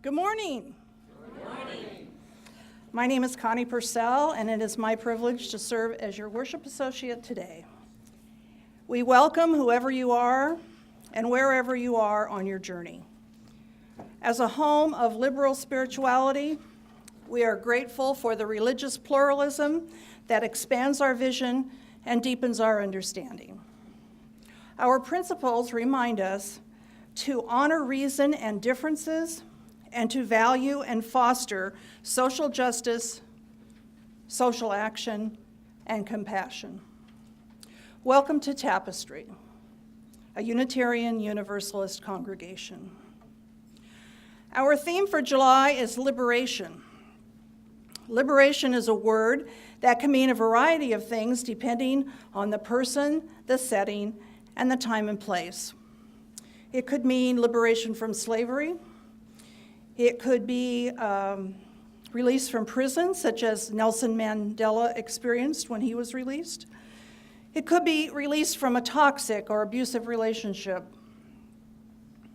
Good morning. Good morning. My name is Connie Purcell, and it is my privilege to serve as your worship associate today. We welcome whoever you are and wherever you are on your journey. As a home of liberal spirituality, we are grateful for the religious pluralism that expands our vision and deepens our understanding. Our principles remind us to honor reason and differences, and to value and foster social justice, social action, and compassion. Welcome to Tapestry, a Unitarian Universalist congregation. Our theme for July is liberation. Liberation is a word that can mean a variety of things depending on the person, the setting, and the time and place. It could mean liberation from slavery. It could be release from prison, such as Nelson Mandela experienced when he was released. It could be release from a toxic or abusive relationship.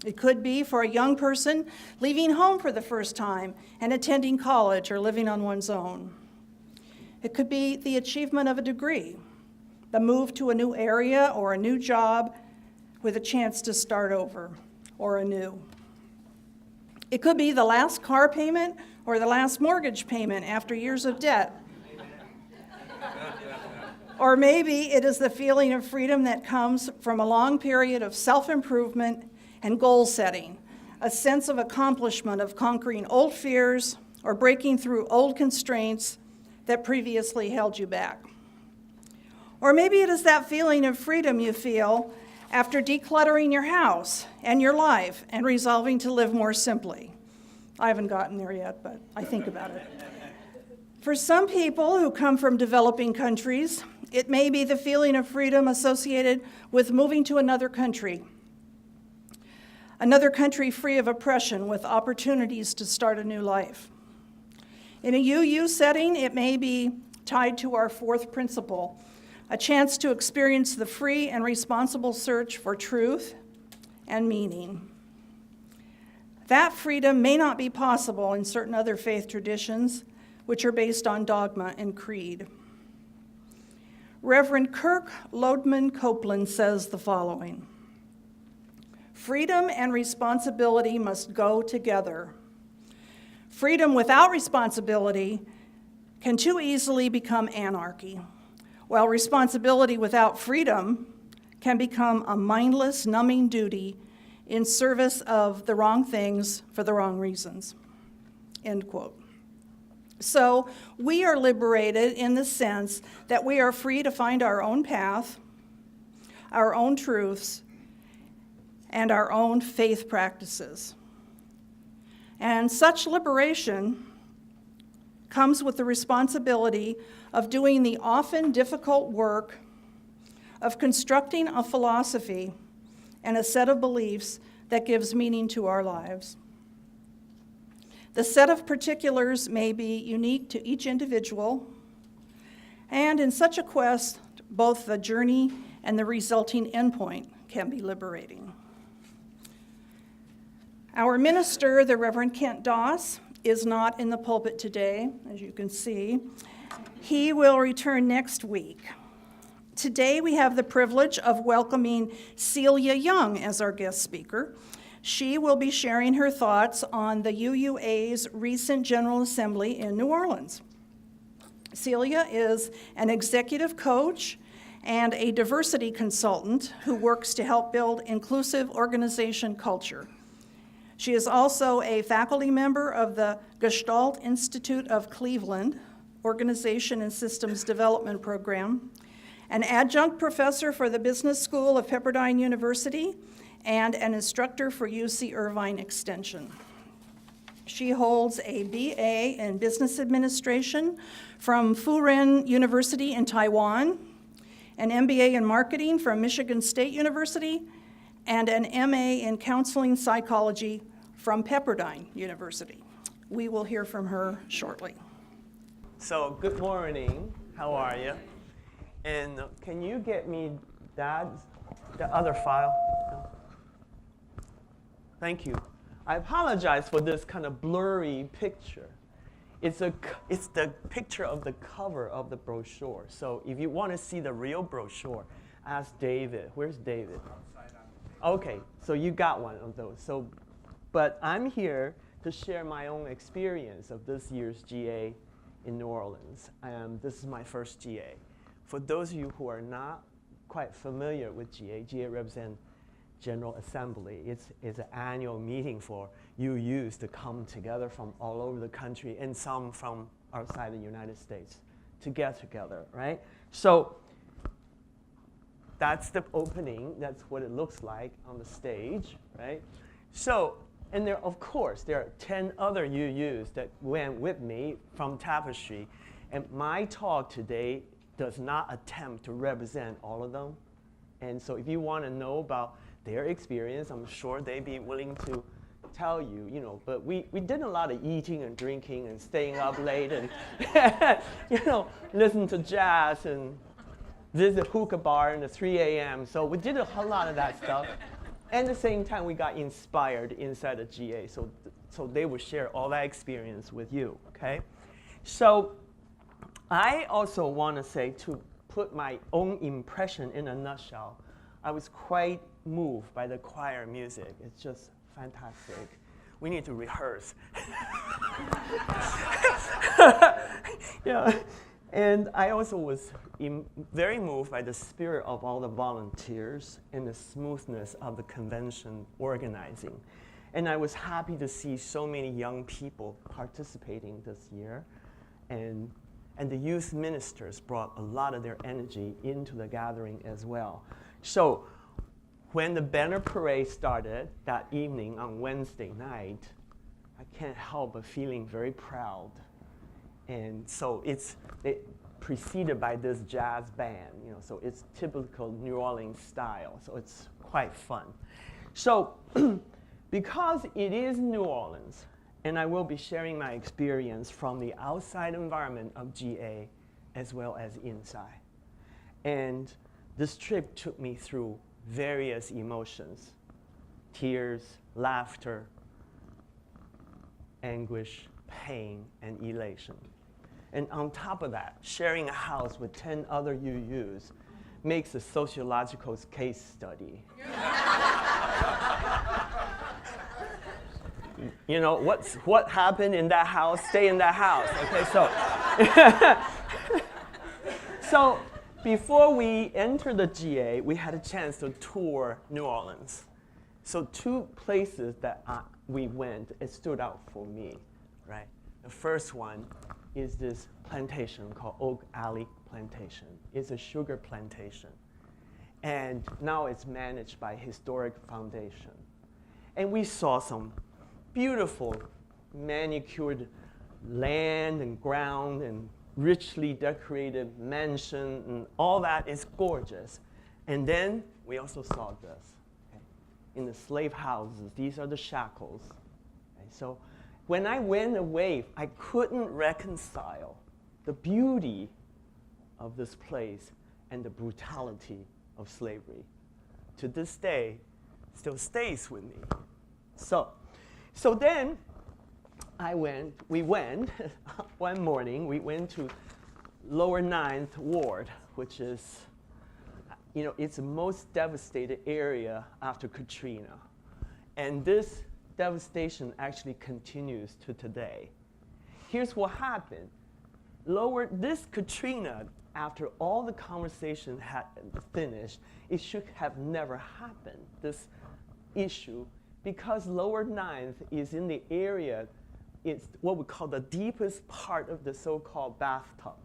It could be for a young person leaving home for the first time and attending college or living on one's own. It could be the achievement of a degree, the move to a new area or a new job with a chance to start over or anew. It could be the last car payment or the last mortgage payment after years of debt. Or maybe it is the feeling of freedom that comes from a long period of self-improvement and goal setting, a sense of accomplishment of conquering old fears or breaking through old constraints that previously held you back. Or maybe it is that feeling of freedom you feel after decluttering your house and your life and resolving to live more simply. I haven't gotten there yet, but I think about it. For some people who come from developing countries, it may be the feeling of freedom associated with moving to another country free of oppression with opportunities to start a new life. In a UU setting, it may be tied to our fourth principle, a chance to experience the free and responsible search for truth and meaning. That freedom may not be possible in certain other faith traditions, which are based on dogma and creed. Reverend Kirk Lodman Copeland says the following: freedom and responsibility must go together. Freedom without responsibility can too easily become anarchy, while responsibility without freedom can become a mindless, numbing duty in service of the wrong things for the wrong reasons. End quote. So we are liberated in the sense that we are free to find our own path, our own truths, and our own faith practices. And such liberation comes with the responsibility of doing the often difficult work of constructing a philosophy and a set of beliefs that gives meaning to our lives. The set of particulars may be unique to each individual, and in such a quest, both the journey and the resulting endpoint can be liberating. Our minister, the Reverend Kent Doss, is not in the pulpit today, as you can see. He will return next week. Today we have the privilege of welcoming Celia Young as our guest speaker. She will be sharing her thoughts on the UUA's recent General Assembly in New Orleans. Celia is an executive coach and a diversity consultant who works to help build inclusive organization culture. She is also a faculty member of the Gestalt Institute of Cleveland Organization and Systems Development Program, an adjunct professor for the Business School of Pepperdine University, and an instructor for UC Irvine Extension. She holds a BA in Business Administration from Furen University in Taiwan, an MBA in Marketing from Michigan State University, and an MA in Counseling Psychology from Pepperdine University. We will hear from her shortly. So, good morning. How are you? And can you get me the other file? Thank you. I apologize for this kind of blurry picture. It's the picture of the cover of the brochure. So if you want to see the real brochure, ask David. Where's David? Okay, so you got one of those. But I'm here to share my own experience of this year's GA in New Orleans. This is my first GA. For those of you who are not quite familiar with GA represents General Assembly. It's an annual meeting for UUs to come together from all over the country and some from outside the United States to get together, right? So that's the opening. That's what it looks like on the stage, right? So, and there, of course, there are 10 other UUs that went with me from Tapestry. And my talk today does not attempt to represent all of them. And so if you want to know about their experience, I'm sure they'd be willing to tell you, but we did a lot of eating and drinking and staying up late and, listen to jazz and visit hookah bar in the 3 a.m. So we did a whole lot of that stuff. And at the same time, we got inspired inside the GA. So they will share all that experience with you, okay? So I also want to say, to put my own impression in a nutshell, I was quite moved by the choir music. It's just fantastic. We need to rehearse. Yeah. And I also was very moved by the spirit of all the volunteers and the smoothness of the convention organizing. And I was happy to see so many young people participating this year. And the youth ministers brought a lot of their energy into the gathering as well. So when the banner parade started that evening on Wednesday night, I can't help but feeling very proud. And so it's preceded by this jazz band, so it's typical New Orleans style, so it's quite fun. So because it is New Orleans, and I will be sharing my experience from the outside environment of GA as well as inside. And this trip took me through various emotions: tears, laughter, anguish, pain, and elation. And on top of that, sharing a house with 10 other UUs makes a sociological case study. What happened in that house, stay in that house. Okay, so before we entered the GA, we had a chance to tour New Orleans. So 2 places that we went, it stood out for me, right? The first one is this plantation called Oak Alley Plantation. It's a sugar plantation. And now it's managed by Historic Foundation. And we saw some beautiful manicured land and ground and richly decorated mansion, and all that is gorgeous. And then we also saw this. Okay? In the slave houses, these are the shackles. Okay? So when I went away, I couldn't reconcile the beauty of this place and the brutality of slavery. To this day, still stays with me. So then we went one morning, we went to Lower 9th Ward, which is, it's the most devastated area after Katrina. And this devastation actually continues to today. Here's what happened. This Katrina, after all the conversation had finished, it should have never happened, this issue, because Lower 9th is in the area, it's what we call the deepest part of the so-called bathtub.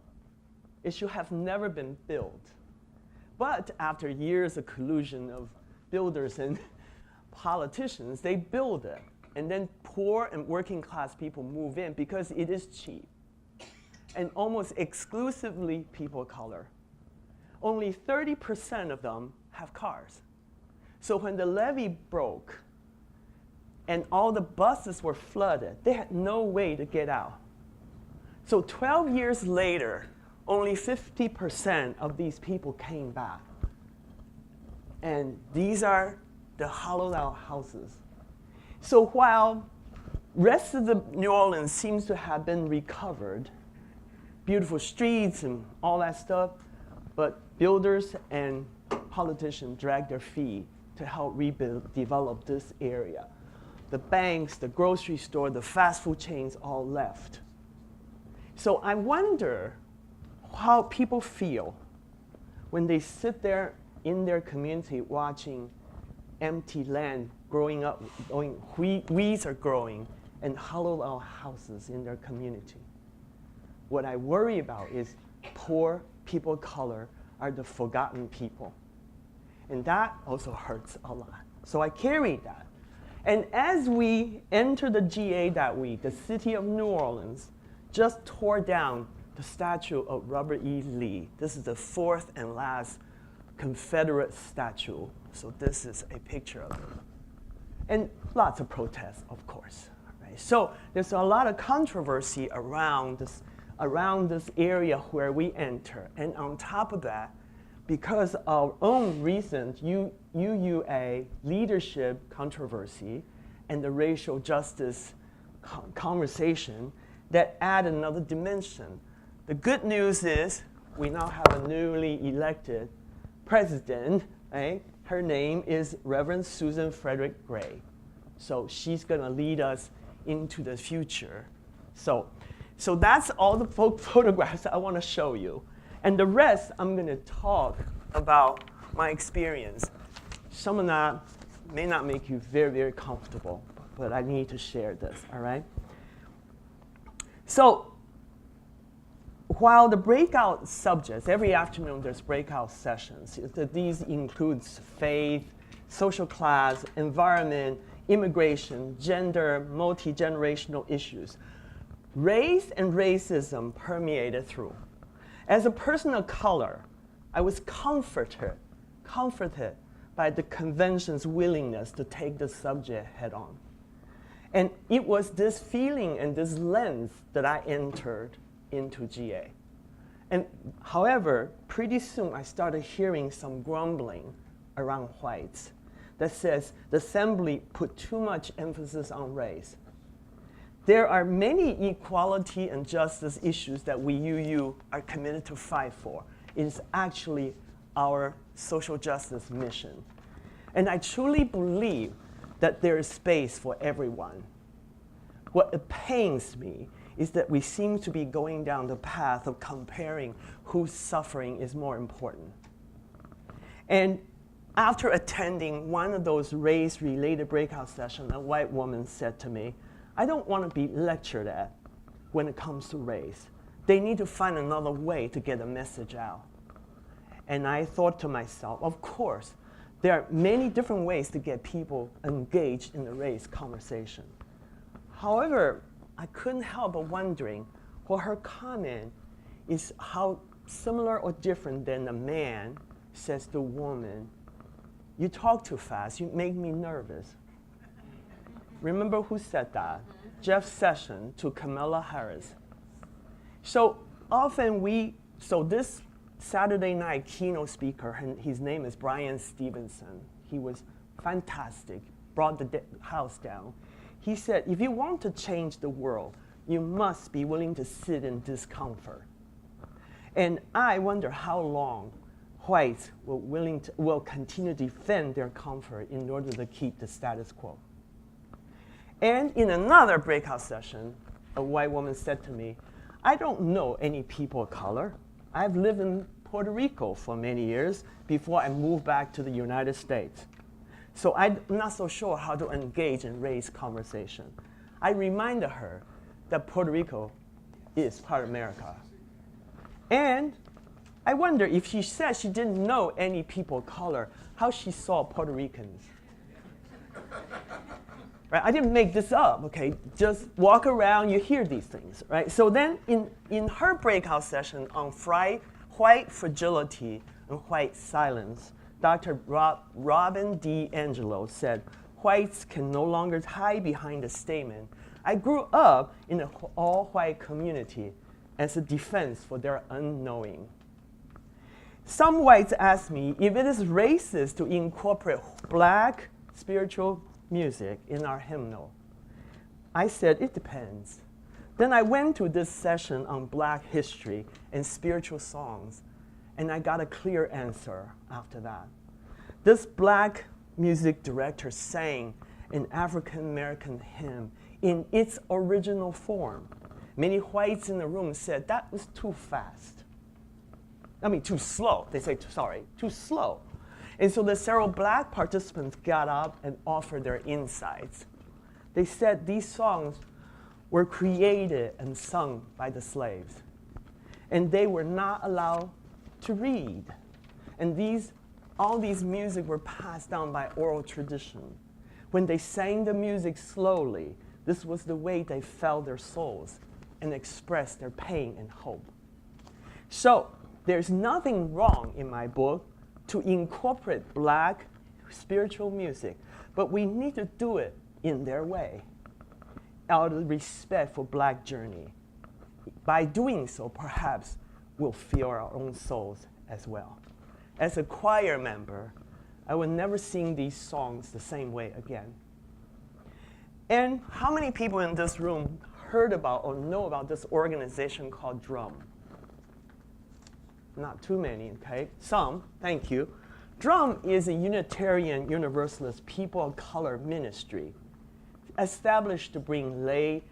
It should have never been built. But after years of collusion of builders and politicians, they build it. And then poor and working class people move in because it is cheap. And almost exclusively people of color. Only 30% of them have cars. So when the levee broke and all the buses were flooded, they had no way to get out. So 12 years later, only 50% of these people came back. And these are the hollowed out houses. So while rest of the New Orleans seems to have been recovered, beautiful streets and all that stuff, but builders and politicians dragged their feet to help develop this area. The banks, the grocery store, the fast food chains all left. So I wonder how people feel when they sit there in their community watching empty land growing up, weeds are growing, and hollowed out houses in their community. What I worry about is poor people of color are the forgotten people. And that also hurts a lot. So I carry that. And as we enter the GA that week, the city of New Orleans just tore down the statue of Robert E. Lee. This is the fourth and last Confederate statue. So this is a picture of it. And lots of protests, of course. Right? So there's a lot of controversy around this area where we enter. And on top of that, because of our own recent UUA leadership controversy and the racial justice conversation, that add another dimension. The good news is we now have a newly elected president. Right? Her name is Reverend Susan Frederick Gray. So she's going to lead us into the future. So that's all the photographs I want to show you. And the rest, I'm going to talk about my experience. Some of that may not make you very, very comfortable, but I need to share this, all right? So while the breakout subjects, every afternoon there's breakout sessions. These includes faith, social class, environment, immigration, gender, multi-generational issues. Race and racism permeated through. As a person of color, I was comforted by the convention's willingness to take the subject head on. And it was this feeling and this lens that I entered into GA. And however, pretty soon I started hearing some grumbling around whites that says the assembly put too much emphasis on race. There are many equality and justice issues that we UU are committed to fight for. It is actually our social justice mission. And I truly believe that there is space for everyone. What pains me is that we seem to be going down the path of comparing whose suffering is more important. And after attending one of those race-related breakout sessions, a white woman said to me, I don't want to be lectured at when it comes to race. They need to find another way to get a message out. And I thought to myself, of course, there are many different ways to get people engaged in the race conversation. However, I couldn't help but wondering what her comment is how similar or different than a man says to a woman, you talk too fast, you make me nervous. Remember who said that? Jeff Sessions to Kamala Harris. So often this Saturday night keynote speaker, his name is Brian Stevenson. He was fantastic, brought the house down. He said, if you want to change the world, you must be willing to sit in discomfort. And I wonder how long whites will continue to defend their comfort in order to keep the status quo. And in another breakout session, a white woman said to me, I don't know any people of color. I've lived in Puerto Rico for many years before I moved back to the United States. So I'm not so sure how to engage in race conversation. I reminded her that Puerto Rico is part of America. And I wonder if she said she didn't know any people of color, how she saw Puerto Ricans. Right? I didn't make this up, okay? Just walk around, you hear these things, right? So then in her breakout session on white fragility and white silence, Dr. Robin DiAngelo said, whites can no longer hide behind the statement, I grew up in an all-white community as a defense for their unknowing. Some whites asked me if it is racist to incorporate black spiritual music in our hymnal? I said, it depends. Then I went to this session on Black history and spiritual songs, and I got a clear answer after that. This Black music director sang an African American hymn in its original form. Many whites in the room said that was too fast. Too slow. They say, too slow. And so the several Black participants got up and offered their insights. They said these songs were created and sung by the slaves, and they were not allowed to read. And all these music were passed down by oral tradition. When they sang the music slowly, this was the way they felt their souls and expressed their pain and hope. So there's nothing wrong in my book to incorporate Black spiritual music, but we need to do it in their way, out of respect for Black journey. By doing so, perhaps we'll feel our own souls as well. As a choir member, I would never sing these songs the same way again. And how many people in this room heard about or know about this organization called DRUM? Not too many, okay? Some, thank you. DRUM is a Unitarian Universalist people of color ministry established to bring lay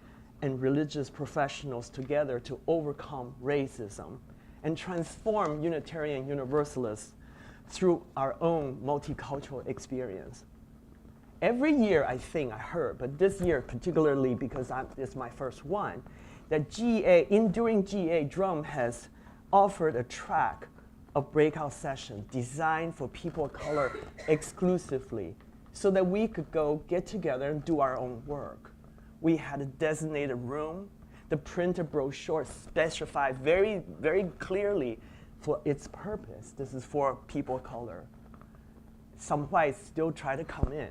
and religious professionals together to overcome racism and transform Unitarian Universalists through our own multicultural experience. Every year, I think I heard, but this year particularly because it's my first one, that during GA, DRUM has offered a track of breakout session designed for people of color exclusively so that we could go get together and do our own work. We had a designated room. The printed brochure specified very, very clearly for its purpose. This is for people of color. Some whites still try to come in.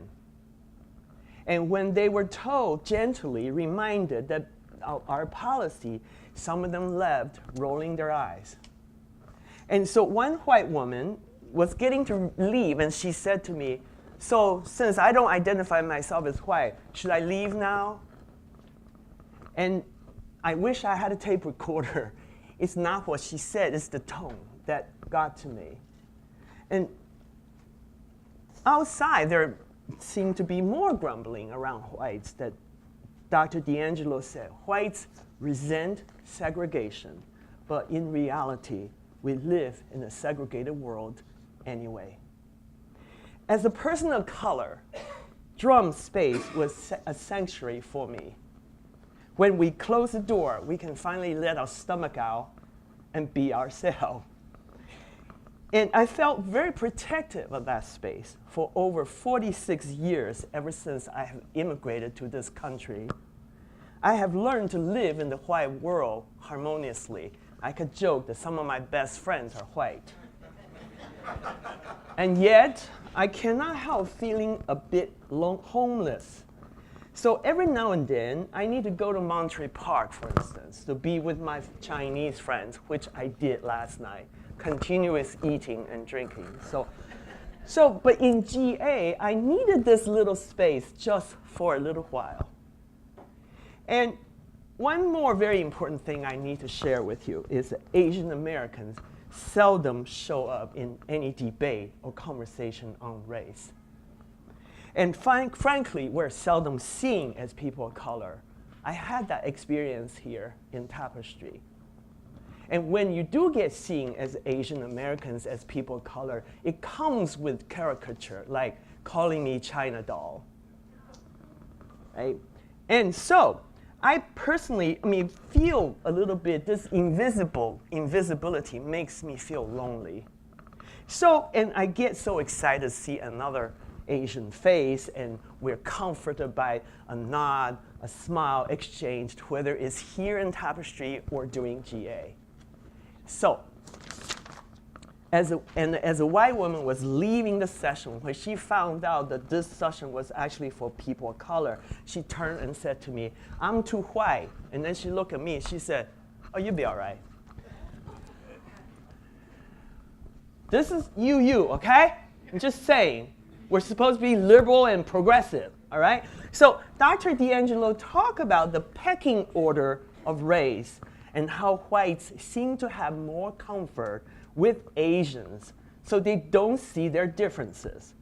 And when they were told, gently reminded that our policy, some of them left rolling their eyes. And so one white woman was getting to leave, and she said to me, so since I don't identify myself as white, should I leave now? And I wish I had a tape recorder. It's not what she said, it's the tone that got to me. And outside, there seemed to be more grumbling around whites that Dr. D'Angelo said, whites resent segregation, but in reality, we live in a segregated world anyway. As a person of color, DRUM space was a sanctuary for me. When we close the door, we can finally let our stomach out and be ourselves. And I felt very protective of that space for over 46 years, ever since I have immigrated to this country. I have learned to live in the white world harmoniously. I could joke that some of my best friends are white. And yet, I cannot help feeling a bit homeless. So every now and then, I need to go to Monterey Park, for instance, to be with my Chinese friends, which I did last night. Continuous eating and drinking. But in GA, I needed this little space just for a little while. And one more very important thing I need to share with you is that Asian Americans seldom show up in any debate or conversation on race. And frankly, we're seldom seen as people of color. I had that experience here in Tapestry. And when you do get seen as Asian Americans, as people of color, it comes with caricature, like calling me China doll. Right? And so, I personally, feel a little bit, this invisibility makes me feel lonely. So, and I get so excited to see another Asian face, and we're comforted by a nod, a smile exchanged, whether it's here in Tapestry or during GA. So, as a white woman was leaving the session, when she found out that this session was actually for people of color, she turned and said to me, "I'm too white." And then she looked at me and she said, "Oh, you'll be all right." This is you, okay? I'm just saying, we're supposed to be liberal and progressive, all right? So Dr. D'Angelo talked about the pecking order of race and how whites seem to have more comfort with Asians, so they don't see their differences.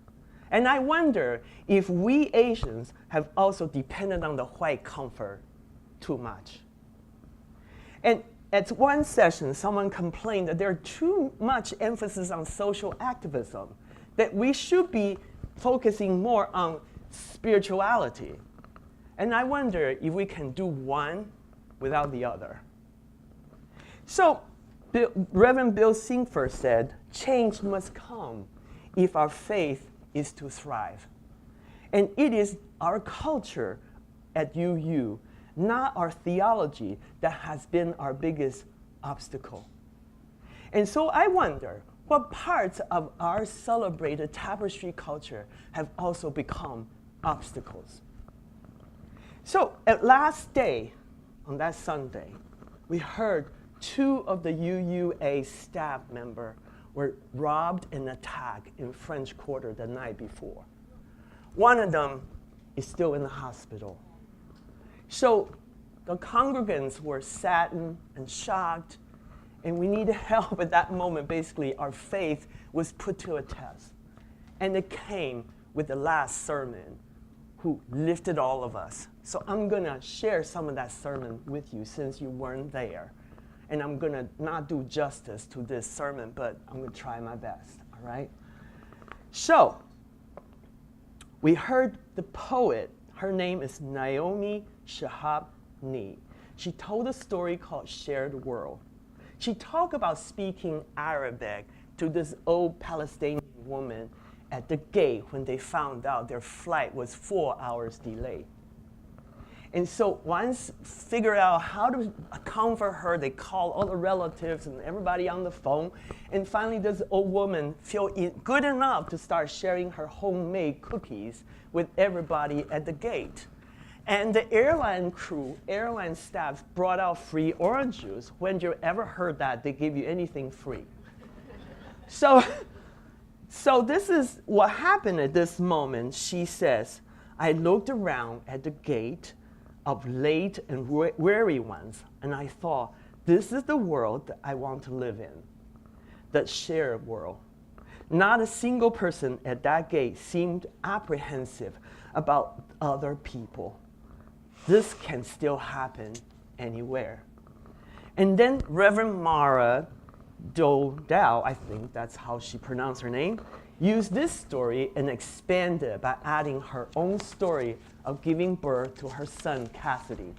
And I wonder if we Asians have also depended on the white comfort too much. And at one session, someone complained that there's too much emphasis on social activism, that we should be focusing more on spirituality. And I wonder if we can do one without the other. So Reverend Bill Sinkford said, change must come if our faith is to thrive. And it is our culture at UU, not our theology, that has been our biggest obstacle. And so I wonder, what parts of our celebrated tapestry culture have also become obstacles? So at last day, on that Sunday, we heard 2 of the UUA staff members were robbed and attacked in French Quarter the night before. One of them is still in the hospital. So the congregants were saddened and shocked, and we needed help at that moment. Basically, our faith was put to a test. And it came with the last sermon, who lifted all of us. So I'm going to share some of that sermon with you since you weren't there. And I'm going to not do justice to this sermon, but I'm going to try my best, all right? So we heard the poet. Her name is Naomi Shihab Ni. She told a story called Shared World. She talked about speaking Arabic to this old Palestinian woman at the gate when they found out their flight was 4 hours delayed. And so once figured out how to comfort her, they called all the relatives and everybody on the phone. And finally, this old woman felt good enough to start sharing her homemade cookies with everybody at the gate. And the airline crew, airline staff brought out free orange juice. When you ever heard that, they give you anything free. So this is what happened at this moment. She says, I looked around at the gate of late and weary ones, and I thought, this is the world that I want to live in, that shared world. Not a single person at that gate seemed apprehensive about other people. This can still happen anywhere. And then Reverend Mara Dowdell, I think that's how she pronounced her name, used this story and expanded by adding her own story of giving birth to her son, Cassidy.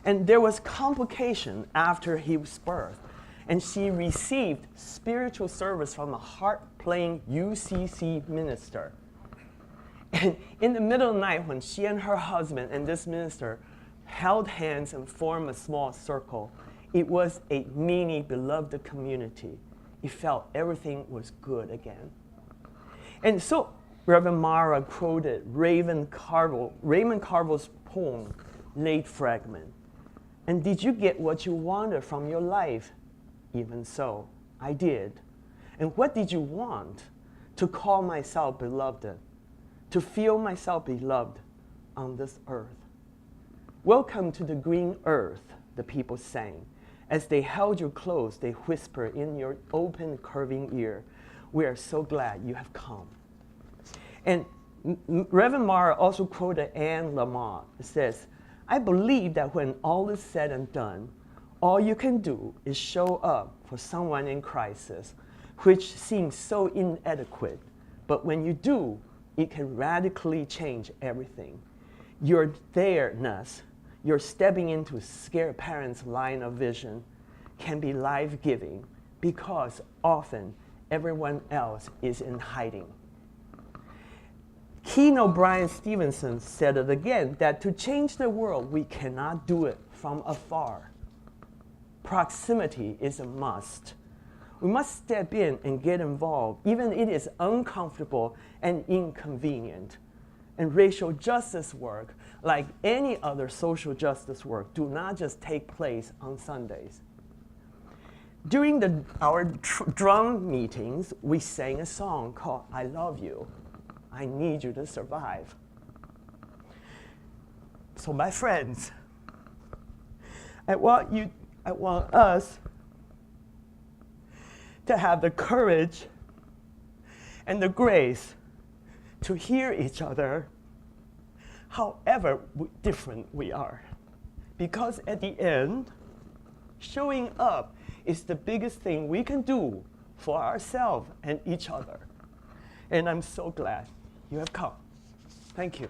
And there was complication after his birth, and she received spiritual service from a harp-playing UCC minister. And in the middle of the night, when she and her husband and this minister held hands and formed a small circle, it was a mini beloved community. It felt everything was good again. And so Reverend Mara quoted Raymond Carville's poem, Late Fragment. And did you get what you wanted from your life? Even so, I did. And what did you want? To call myself beloved, to feel myself beloved on this earth. Welcome to the green earth, the people sang. As they held you close, they whispered in your open, curving ear, we are so glad you have come. And Reverend Mara also quoted Anne Lamott. It says, I believe that when all is said and done, all you can do is show up for someone in crisis, which seems so inadequate. But when you do, it can radically change everything. Your there-ness, your stepping into scared parents' line of vision, can be life-giving because often everyone else is in hiding. Keynote Brian Stevenson said it again, that to change the world, we cannot do it from afar. Proximity is a must. We must step in and get involved, even if it is uncomfortable and inconvenient. And racial justice work, like any other social justice work, do not just take place on Sundays. During our drum meetings, we sang a song called I Love You. I Need You to Survive. So my friends, I want us to have the courage and the grace to hear each other however different we are. Because at the end, showing up is the biggest thing we can do for ourselves and each other. And I'm so glad you have come. Thank you.